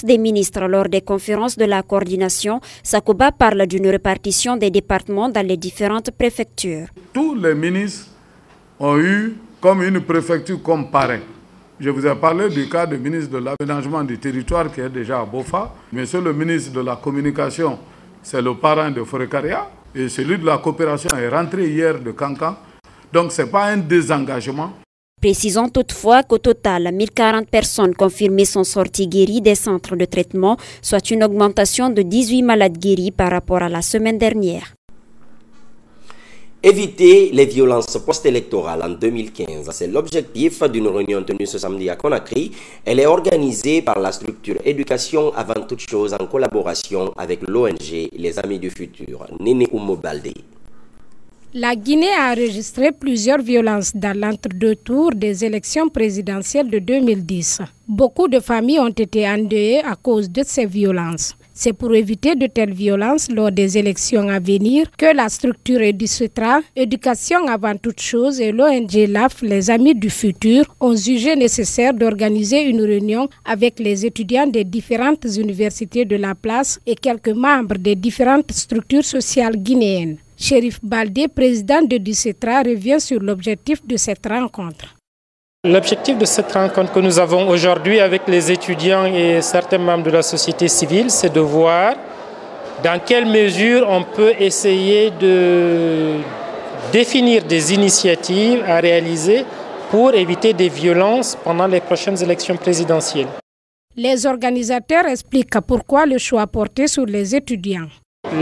des ministres lors des conférences de la coordination, Sakoba parle d'une répartition des départements dans les différentes préfectures. Tous les ministres ont eu comme une préfecture comme parrain. Je vous ai parlé du cas du ministre de l'aménagement du territoire qui est déjà à Bofa. Monsieur le ministre de la communication, c'est le parrain de Forêt-Caria. Et celui de la coopération est rentré hier de Cancan. Donc ce n'est pas un désengagement. Précisons toutefois qu'au total, 1040 personnes confirmées sont sorties guéries des centres de traitement, soit une augmentation de 18 malades guéris par rapport à la semaine dernière. Éviter les violences post-électorales en 2015, c'est l'objectif d'une réunion tenue ce samedi à Conakry. Elle est organisée par la structure Éducation avant toute chose en collaboration avec l'ONG Les Amis du Futur. Néné Oumo Baldé. La Guinée a enregistré plusieurs violences dans l'entre-deux tours des élections présidentielles de 2010. Beaucoup de familles ont été endeuillées à cause de ces violences. C'est pour éviter de telles violences lors des élections à venir que la structure EduCetra, Éducation avant toute chose et l'ONG LAF, les Amis du Futur, ont jugé nécessaire d'organiser une réunion avec les étudiants des différentes universités de la place et quelques membres des différentes structures sociales guinéennes. Chérif Baldé, président de EduCetra, revient sur l'objectif de cette rencontre. L'objectif de cette rencontre que nous avons aujourd'hui avec les étudiants et certains membres de la société civile, c'est de voir dans quelle mesure on peut essayer de définir des initiatives à réaliser pour éviter des violences pendant les prochaines élections présidentielles. Les organisateurs expliquent pourquoi le choix porté sur les étudiants.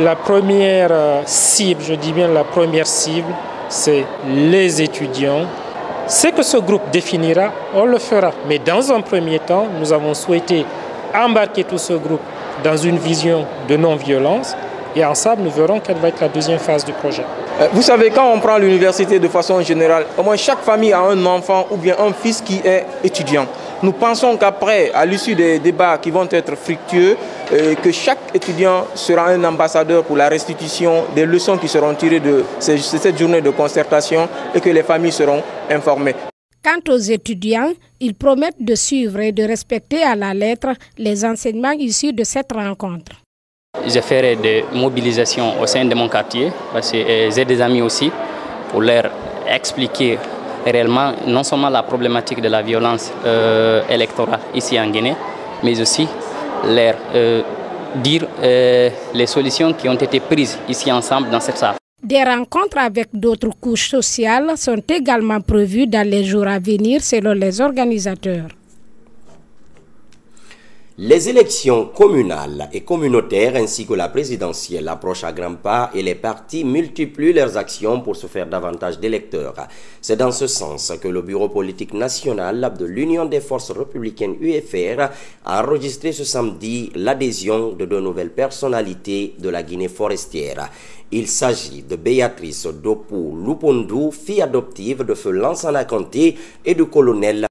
La première cible, je dis bien la première cible, c'est les étudiants. Ce que ce groupe définira, on le fera. Mais dans un premier temps, nous avons souhaité embarquer tout ce groupe dans une vision de non-violence. Et ensemble, nous verrons quelle va être la deuxième phase du projet. Vous savez, quand on prend l'université de façon générale, au moins chaque famille a un enfant ou bien un fils qui est étudiant. Nous pensons qu'après, à l'issue des débats qui vont être fructueux, que chaque étudiant sera un ambassadeur pour la restitution des leçons qui seront tirées de cette journée de concertation et que les familles seront informées. Quant aux étudiants, ils promettent de suivre et de respecter à la lettre les enseignements issus de cette rencontre. Je ferai des mobilisations au sein de mon quartier, parce que j'ai des amis aussi, pour leur expliquer réellement non seulement la problématique de la violence électorale ici en Guinée, mais aussi leur dire les solutions qui ont été prises ici ensemble dans cette salle. Des rencontres avec d'autres couches sociales sont également prévues dans les jours à venir selon les organisateurs. Les élections communales et communautaires ainsi que la présidentielle approchent à grands pas et les partis multiplient leurs actions pour se faire davantage d'électeurs. C'est dans ce sens que le Bureau politique national de l'Union des forces républicaines UFR a enregistré ce samedi l'adhésion de deux nouvelles personnalités de la Guinée forestière. Il s'agit de Béatrice Dopou Lupondu, fille adoptive de feu Lansana Kanté et du colonel